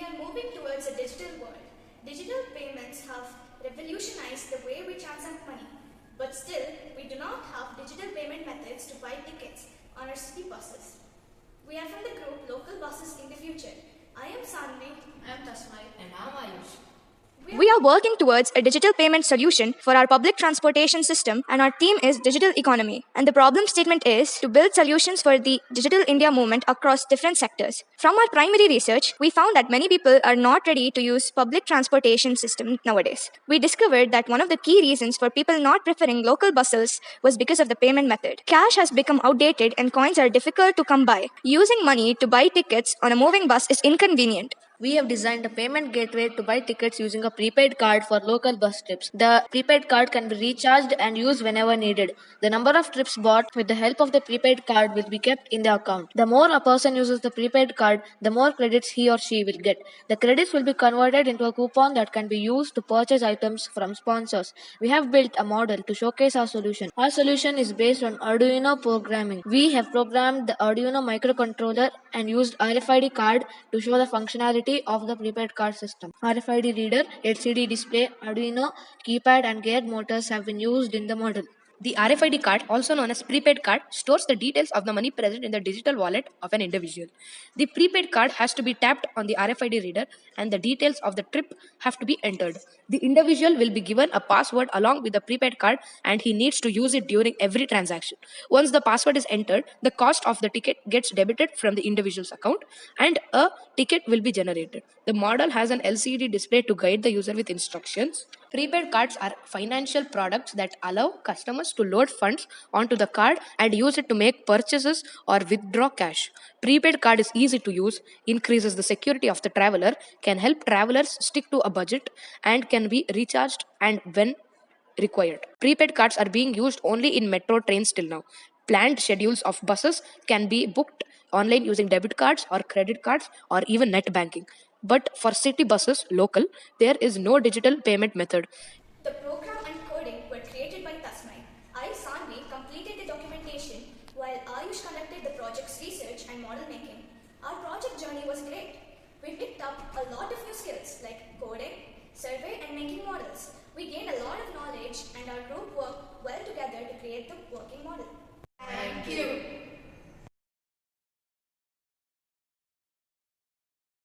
are moving towards a digital world. Digital payments have revolutionized the way we transact money. But still, we do not have digital payment methods to buy tickets on our city buses. We are from the group Local Buses in the Future. I am Sanvi. I am Tasmai. And I am Ayush. We are working towards a digital payment solution for our public transportation system, and our theme is digital economy. And the problem statement is to build solutions for the digital India movement across different sectors. From our primary research, we found that many people are not ready to use public transportation system nowadays. We discovered that one of the key reasons for people not preferring local buses was because of the payment method. Cash has become outdated and coins are difficult to come by. Using money to buy tickets on a moving bus is inconvenient. We have designed a payment gateway to buy tickets using a prepaid card for local bus trips. The prepaid card can be recharged and used whenever needed. The number of trips bought with the help of the prepaid card will be kept in the account. The more a person uses the prepaid card, the more credits he or she will get. The credits will be converted into a coupon that can be used to purchase items from sponsors. We have built a model to showcase our solution. Our solution is based on Arduino programming. We have programmed the Arduino microcontroller and used RFID card to show the functionality of the prepaid card system. RFID reader, LCD display, Arduino, keypad and geared motors have been used in the model. The RFID card, also known as prepaid card, stores the details of the money present in the digital wallet of an individual. The prepaid card has to be tapped on the RFID reader and the details of the trip have to be entered. The individual will be given a password along with the prepaid card and he needs to use it during every transaction. Once the password is entered, the cost of the ticket gets debited from the individual's account and a ticket will be generated. The model has an LCD display to guide the user with instructions. Prepaid cards are financial products that allow customers to load funds onto the card and use it to make purchases or withdraw cash. Prepaid card is easy to use, increases the security of the traveler, can help travelers stick to a budget, and can be recharged and when required. Prepaid cards are being used only in metro trains till now. Planned schedules of buses can be booked online using debit cards or credit cards or even net banking. But for city buses, local, there is no digital payment method. The program and coding were created by Tasmai. I, Sanvi, completed the documentation while Ayush conducted the project's research and model making. Our project journey was great. We picked up a lot of new skills like coding, survey and making models. We gained a lot of knowledge and our group worked well together to create the working model. Thank you.